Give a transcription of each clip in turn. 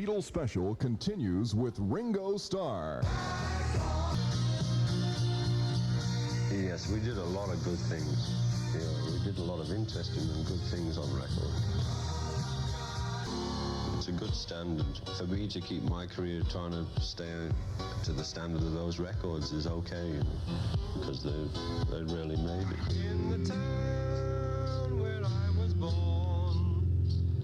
Beatles Special continues with Ringo Starr. Yes, we did a lot of good things. We did a lot of interesting and good things on record. It's a good standard. For me to keep my career trying to stay to the standard of those records is okay, because they really made it. In the town where I was born,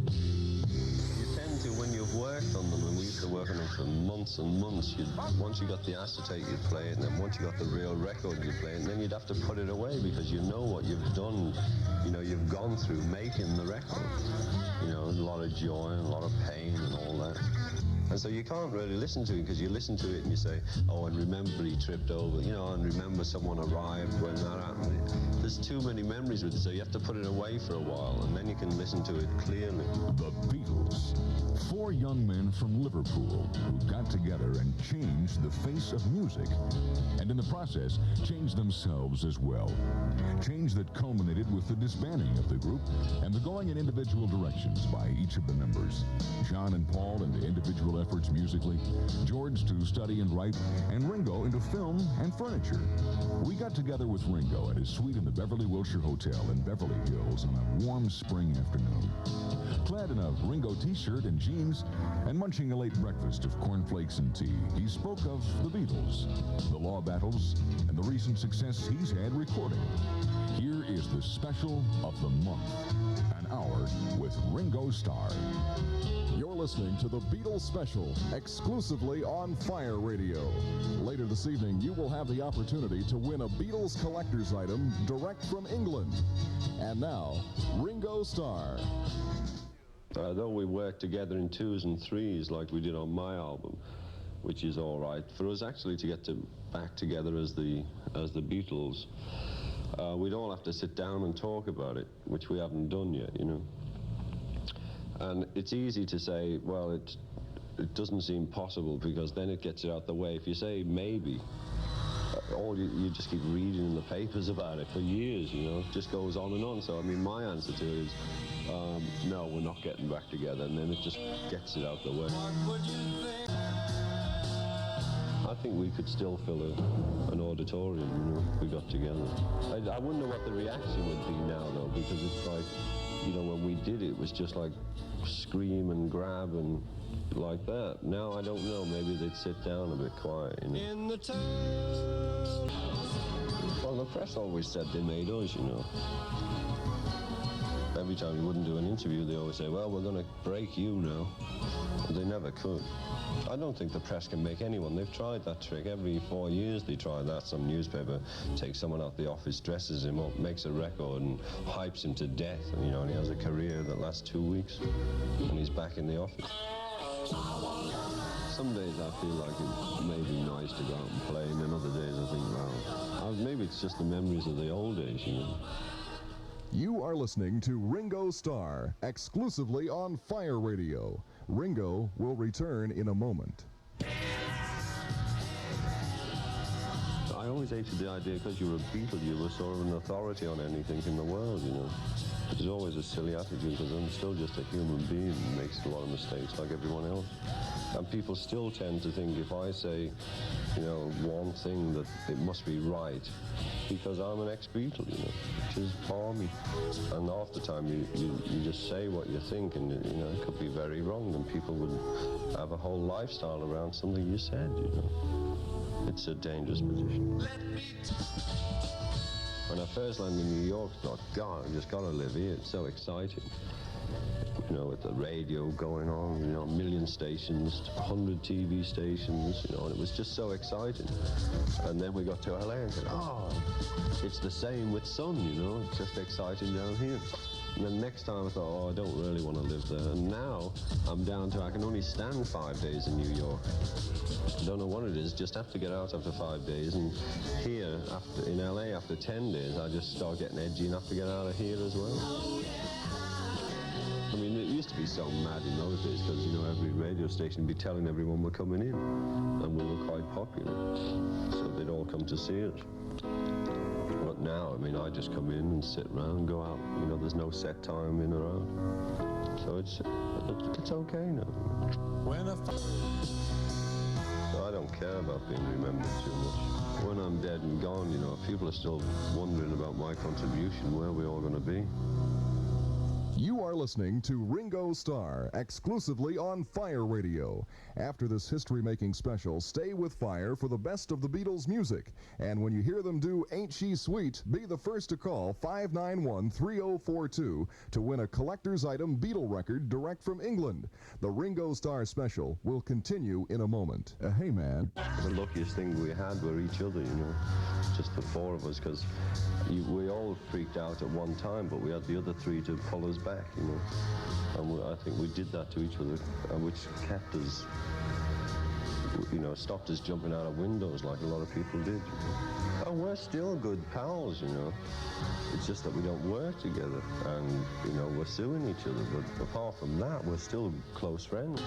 you tend to, when you've worked on them, and we used to work on them for months and months, once you got the acetate, you'd play it, and then once you got the real record, you'd play it, and then you'd have to put it away because you know what you've done, you've gone through making the record. A lot of joy and a lot of pain and all that. And so you can't really listen to it, because you listen to it and you say, oh, and remember he tripped over, and remember someone arrived when that happened. There's too many memories with it, so you have to put it away for a while, and then you can listen to it clearly. The Beatles. 4 young men from Liverpool who got together and changed the face of music, and in the process changed themselves as well. Change that culminated with the disbanding of the group and the going in individual directions by each of the members. John and Paul into individual efforts musically, George to study and write, and Ringo into film and furniture. We got together with Ringo at his suite in the Beverly Wilshire Hotel in Beverly Hills on a warm spring afternoon. Clad in a Ringo t-shirt and jeans and munching a late breakfast of cornflakes and tea, he spoke of the Beatles, the law battles, and the recent success he's had recording. Here is the special of the month, an hour with Ringo Starr. You're listening to the Beatles Special, exclusively on Fire Radio. Later this evening, you will have the opportunity to win a Beatles collector's item direct from England. And now, Ringo Starr. Though we worked together in 2s and 3s like we did on my album, which is all right, for us actually to get back together as the Beatles, we'd all have to sit down and talk about it, which we haven't done yet, And it's easy to say, well, it doesn't seem possible, because then it gets it out the way. If you say maybe, you just keep reading in the papers about it for years, it just goes on and on. So, my answer to it is, no, we're not getting back together, and then it just gets it out the way. I think we could still fill an auditorium, if we got together. I wonder what the reaction would be now, though, because it's like, when we did it, it was just like scream and grab and like that. Now I don't know, maybe they'd sit down a bit quiet, In the town. Well, the press always said they made us, Every time you wouldn't do an interview, they always say, well, we're going to break you now. And they never could. I don't think the press can make anyone. They've tried that trick. Every 4 years they try that. Some newspaper takes someone out the office, dresses him up, makes a record, and hypes him to death. And, and he has a career that lasts 2 weeks, and he's back in the office. Some days I feel like it may be nice to go out and play, and then other days I think, well, maybe it's just the memories of the old days, You are listening to Ringo Starr, exclusively on Fire Radio. Ringo will return in a moment. I always hated the idea, because you were a Beatle, you were sort of an authority on anything in the world, It's always a silly attitude, because I'm still just a human being who makes a lot of mistakes like everyone else. And people still tend to think if I say, one thing, that it must be right, because I'm an ex-Beatle, which is balmy. And half the time you just say what you think, and, it could be very wrong, and people would have a whole lifestyle around something you said, It's a dangerous position. When I first landed in New York, I thought, God, I just got to live here. It's so exciting. With the radio going on, a million stations, 100 TV stations, and it was just so exciting. And then we got to LA and said, it's the same with Sun, it's just exciting down here. And then next time I thought, I don't really want to live there. And now I'm down to, I can only stand 5 days in New York. I don't know what it is, just have to get out after 5 days. And here, in LA, after 10 days, I just start getting edgy enough to get out of here as well. It used to be so mad in those days, because, every radio station would be telling everyone we're coming in, and we were quite popular, so they'd all come to see us. But now, I just come in and sit around, go out, there's no set time in or out, so it's okay now. So I don't care about being remembered too much. When I'm dead and gone, you know, people are still wondering about my contribution. Where are we all going to be? You are listening to Ringo Starr, exclusively on Fire Radio. After this history-making special, stay with Fire for the best of the Beatles music. And when you hear them do Ain't She Sweet, be the first to call 591-3042 to win a collector's item Beatle record direct from England. The Ringo Starr special will continue in a moment. Hey, man. The luckiest thing we had were each other, you know, just the four of us, because we all freaked out at one time, but we had the other three to pull us back, you know. And I think we did that to each other, which kept us, you know, stopped us jumping out of windows like a lot of people did. You know? And we're still good pals, you know. It's just that we don't work together, and, you know, we're suing each other. But apart from that, we're still close friends.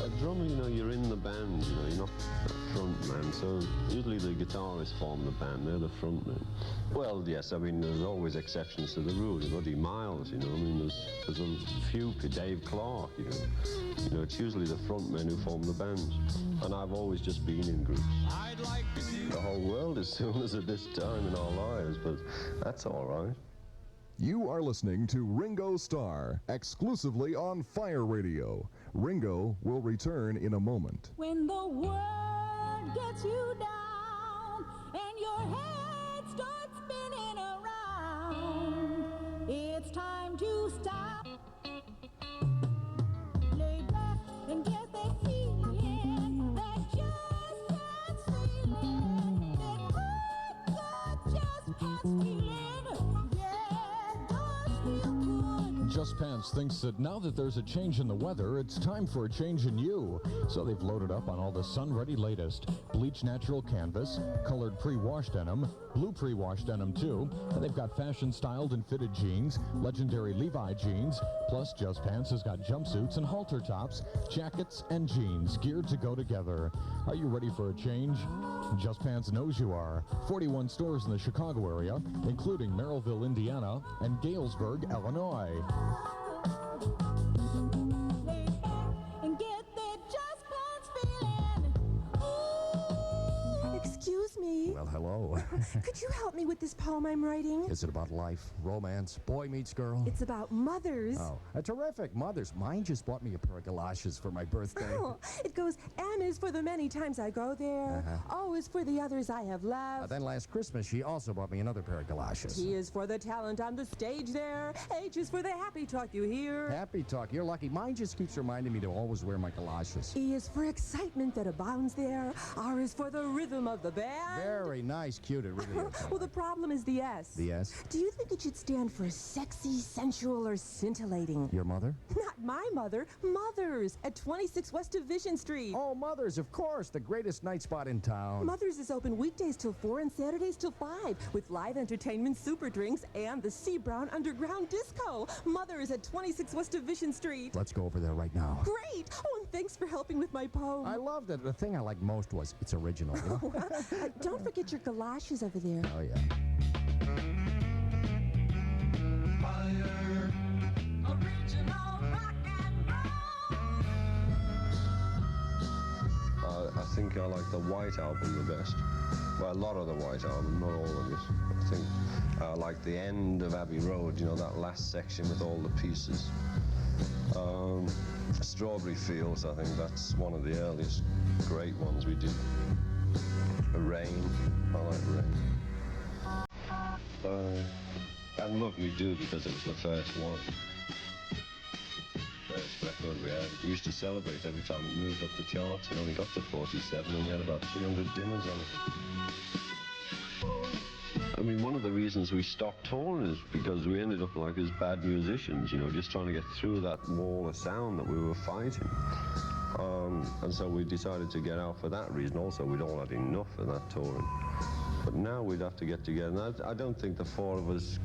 A drummer, you know, you're in the band, you know, you're not a front man, so usually the guitarists form the band, they're the front men. Well, yes, I mean, there's always exceptions to the rule. You've got Miles, you know, I mean, there's a few, Dave Clark, you know, it's usually the front men who form the bands, and I've always just been in groups. I'd like the whole world is soon as at this time in our lives, but that's all right. You are listening to Ringo Starr, exclusively on Fire Radio. Ringo will return in a moment. When the world gets you down and your head starts spinning around, it's time to stop. Lay back and get that feeling, that just can't feeling, that good just can't feeling. Just Pants thinks that now that there's a change in the weather, it's time for a change in you. So they've loaded up on all the sun-ready latest. Bleach natural canvas, colored pre-washed denim, blue pre-washed denim too, and they've got fashion-styled and fitted jeans, legendary Levi jeans, plus Just Pants has got jumpsuits and halter tops, jackets and jeans geared to go together. Are you ready for a change? Just Pants knows you are. 41 stores in the Chicago area, including Merrillville, Indiana, and Galesburg, Illinois. Lay back and get that Just Pants feeling. Ooh. Excuse me. Well, hello. Could you help me with this poem I'm writing? Is it about life, romance, boy meets girl? It's about mothers. Oh, a terrific mothers. Mine just bought me a pair of galoshes for my birthday. Oh, it goes, M is for the many times I go there. O is for the others I have left. Then last Christmas, she also bought me another pair of galoshes. T is for the talent on the stage there. H is for the happy talk you hear. Happy talk. You're lucky. Mine just keeps reminding me to always wear my galoshes. E is for excitement that abounds there. R is for the rhythm of the band. Very nice, cute. It really is. Well, the problem is the S. The S? Do you think it should stand for sexy, sensual, or scintillating? Your mother? Not my mother. Mothers at 26 West Division Street. Oh, Mothers, of course. The greatest night spot in town. Mothers is open weekdays till 4 and Saturdays till 5 with live entertainment, super drinks, and the C. Brown Underground Disco. Mothers at 26 West Division Street. Let's go over there right now. Great! Oh, and thanks for helping with my poem. I loved it. The thing I liked most was it's original. You know? Don't forget your galoshes over there. Oh, yeah. Fire. Original rock and roll. I think I like the White Album the best. Well, a lot of the White Album, not all of it. I think I like the end of Abbey Road, you know, that last section with all the pieces. Strawberry Fields, I think that's one of the earliest great ones we did. Rain, I like Rain. And Love Me Do because it was the first one. First record we had. We used to celebrate every time it moved up the charts. It only got to 47 and we had about 300 dinners on it. I mean, one of the reasons we stopped touring is because we ended up like as bad musicians, you know, just trying to get through that wall of sound that we were fighting. And so we decided to get out for that reason. Also, we'd all had enough of that touring. But now we'd have to get together. And I don't think the four of us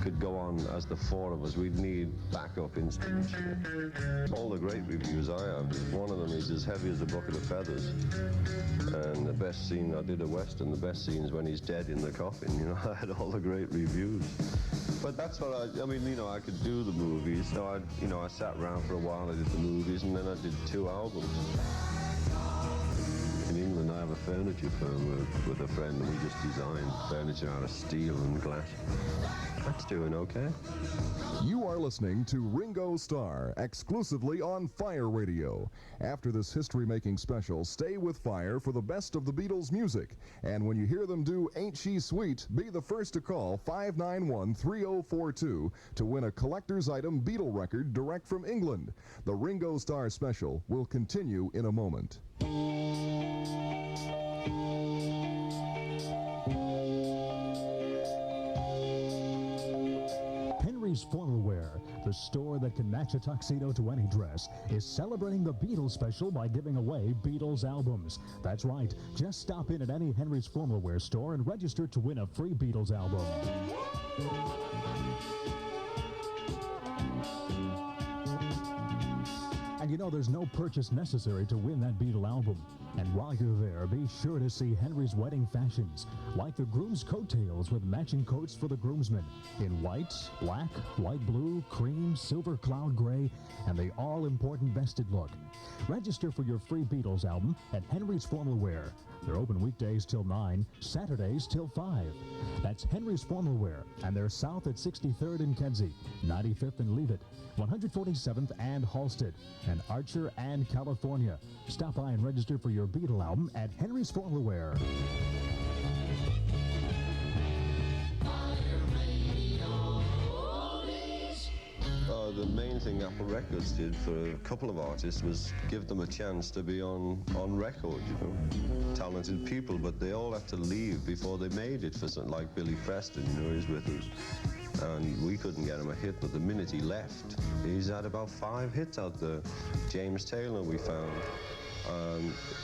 could go on as the four of us. We'd need backup instruments. All the great reviews I have, one of them is as heavy as a bucket of feathers. And the best scene, I did a Western, the best scene is when he's dead in the coffin. You know, I had all the great reviews. But that's what I mean, you know, I could do the movies. So I sat around for a while, I did the movies, and then I did 2 albums. In England, I have a furniture firm with a friend, and we just design furniture out of steel and glass. That's doing okay. You are listening to Ringo Starr, exclusively on Fire Radio. After this history-making special, stay with Fire for the best of the Beatles music. And when you hear them do Ain't She Sweet, be the first to call 591-3042 to win a collector's item Beatle record direct from England. The Ringo Starr special will continue in a moment. Formal Wear, the store that can match a tuxedo to any dress, is celebrating the Beatles special by giving away Beatles albums. That's right. Just stop in at any Henry's Formal Wear store and register to win a free Beatles album. And you know, there's no purchase necessary to win that Beatle album. And while you're there, be sure to see Henry's wedding fashions, like the groom's coattails with matching coats for the groomsmen in white, black, light blue, cream, silver cloud gray, and the all-important vested look. Register for your free Beatles album at Henry's Formal Wear. They're open weekdays till 9, Saturdays till 5. That's Henry's Formal Wear, and they're south at 63rd and Kedzie, 95th and Leavitt, 147th and Halsted, and Archer and California. Stop by and register for your Beatle album at Henry's Formal Wear. The main thing Apple Records did for a couple of artists was give them a chance to be on record, you know. Talented people, but they all had to leave before they made it. For something like Billy Preston, you know, he's with us. And we couldn't get him a hit, but the minute he left, he's had about 5 hits out there. James Taylor, we found.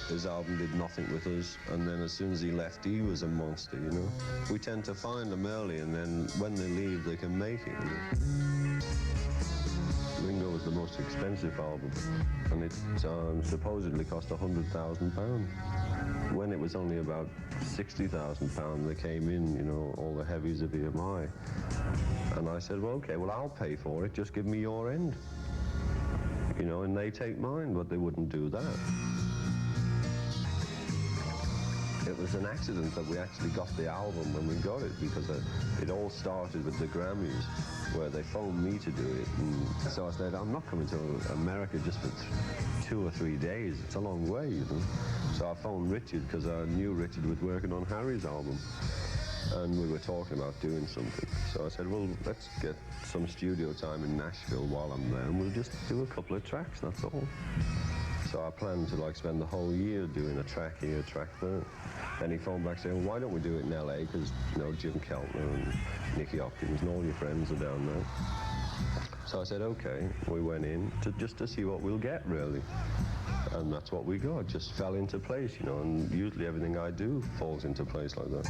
His album did nothing with us, and then as soon as he left, he was a monster, you know. We tend to find them early, and then when they leave, they can make it, you know? Ringo was the most expensive album, and it supposedly cost £100,000. When it was only about £60,000, they came in, you know, all the heavies of EMI. And I said, well, okay, well, I'll pay for it, just give me your end. You know, and they take mine, but they wouldn't do that. It was an accident that we actually got the album when we got it, because it all started with the Grammys, where they phoned me to do it. And so I said, I'm not coming to America just for 2 or 3 days. It's a long way, you know. So I phoned Richard, because I knew Richard was working on Harry's album. And we were talking about doing something. So I said, well, let's get some studio time in Nashville while I'm there, and we'll just do a couple of tracks, that's all. So I planned to like spend the whole year doing a track here, a track there. Then he phoned back saying, well, why don't we do it in LA? Because, you know, Jim Keltner and Nicky Hopkins and all your friends are down there. So I said, okay. We went in just to see what we'll get, really. And that's what we got. Just fell into place, you know, and usually everything I do falls into place like that.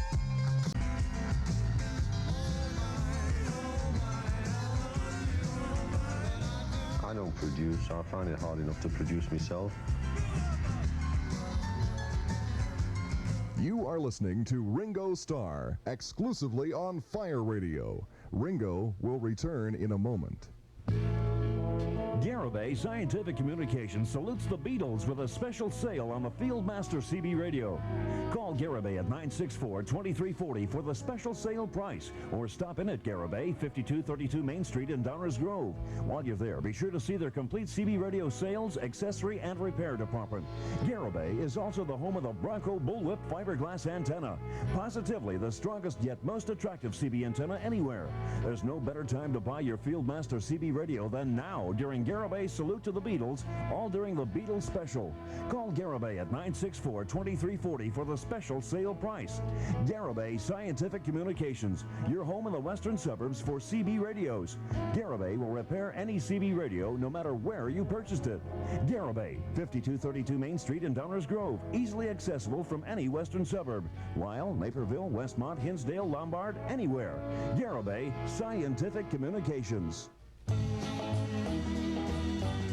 I don't produce. I find it hard enough to produce myself. You are listening to Ringo Starr, exclusively on Fire Radio. Ringo will return in a moment. Garibay Scientific Communications salutes the Beatles with a special sale on the Fieldmaster CB radio. Call Garibay at 964-2340 for the special sale price, or stop in at Garibay, 5232 Main Street in Downers Grove. While you're there, be sure to see their complete CB radio sales, accessory, and repair department. Garibay is also the home of the Bronco Bullwhip fiberglass antenna. Positively the strongest yet most attractive CB antenna anywhere. There's no better time to buy your Fieldmaster CB radio than now during Garibay Garibay Salute to the Beatles, all during the Beatles special. Call Garibay at 964-2340 for the special sale price. Garibay Scientific Communications, your home in the western suburbs for CB radios. Garibay will repair any CB radio no matter where you purchased it. Garibay, 5232 Main Street in Downers Grove, easily accessible from any western suburb. Lyle, Naperville, Westmont, Hinsdale, Lombard, anywhere. Garibay Scientific Communications.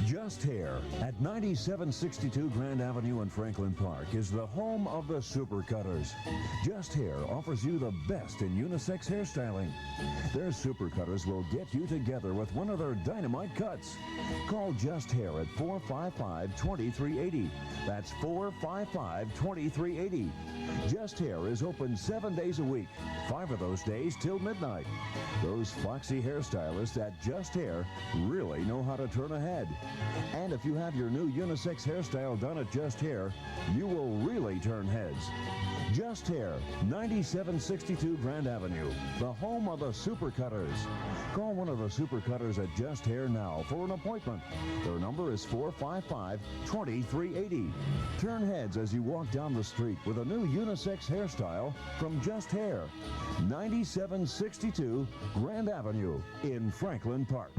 Just Hair at 9762 Grand Avenue in Franklin Park is the home of the Supercutters. Just Hair offers you the best in unisex hairstyling. Their Supercutters will get you together with one of their dynamite cuts. Call Just Hair at 455-2380. That's 455-2380. Just Hair is open 7 days a week, 5 of those days till midnight. Those foxy hairstylists at Just Hair really know how to turn a head. And if you have your new unisex hairstyle done at Just Hair, you will really turn heads. Just Hair, 9762 Grand Avenue, the home of the Supercutters. Call one of the Supercutters at Just Hair now for an appointment. Their number is 455-2380. Turn heads as you walk down the street with a new unisex hairstyle from Just Hair, 9762 Grand Avenue in Franklin Park.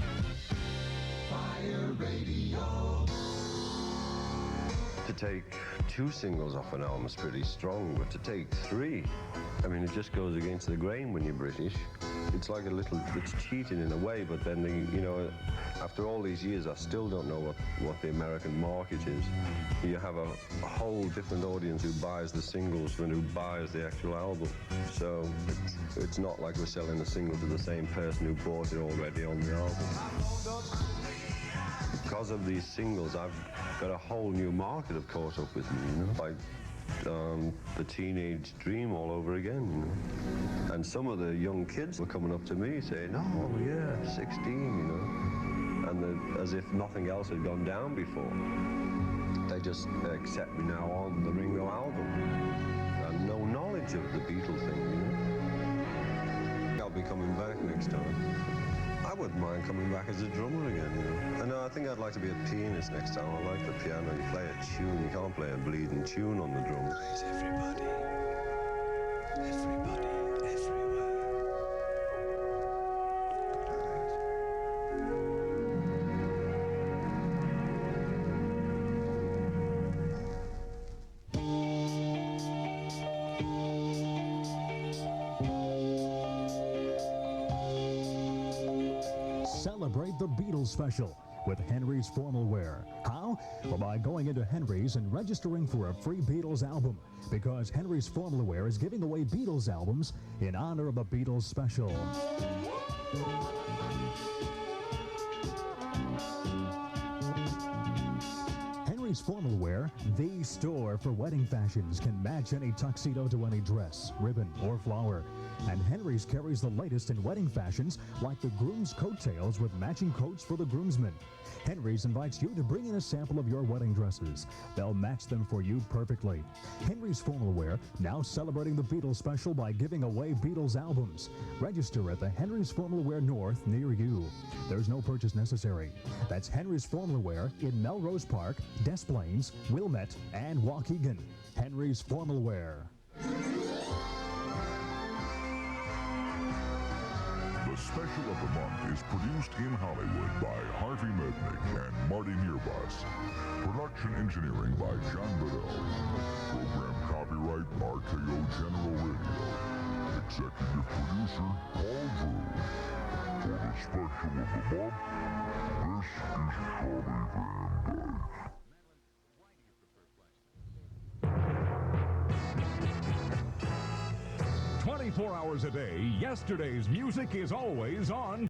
Fire Radio. To take 2 singles off an album is pretty strong, but to take 3, I mean, it just goes against the grain when you're British. It's like it's cheating in a way, but then, after all these years, I still don't know what the American market is. You have a whole different audience who buys the singles than who buys the actual album. So it's not like we're selling a single to the same person who bought it already on the album. Because of these singles, I've got a whole new market have caught up with me, like the teenage dream all over again, And some of the young kids were coming up to me saying, "Oh yeah, 16, and as if nothing else had gone down before. They just accept me now on the Ringo album, and no knowledge of the Beatles thing, I'll be coming back next time. I wouldn't mind coming back as a drummer again, And I think I'd like to be a pianist next time. I like the piano. You play a tune. You can't play a bleeding tune on the drums. Right, everybody. Everybody, everywhere. Celebrate the Beatles special with Henry's Formal Wear. How? Well, by going into Henry's and registering for a free Beatles album, because Henry's Formal Wear is giving away Beatles albums in honor of the Beatles special. Henry's Formal Wear, the store for wedding fashions, can match any tuxedo to any dress, ribbon, or flower. And Henry's carries the latest in wedding fashions, like the groom's coattails with matching coats for the groomsmen. Henry's invites you to bring in a sample of your wedding dresses. They'll match them for you perfectly. Henry's Formal Wear, now celebrating the Beatles special by giving away Beatles albums. Register at the Henry's Formal Wear North near you. There's no purchase necessary. That's Henry's Formal Wear in Melrose Park, Des Plaines, Wilmette, and Waukegan. Henry's Formal Wear. The Special of the Month is produced in Hollywood by Harvey Mednick and Marty Nierbus. Production engineering by John Bedell. Program copyright RKO General Radio. Executive producer Paul Drew. For the Special of the Month, this is Charlie Van Dyke. 24 hours a day, yesterday's music is always on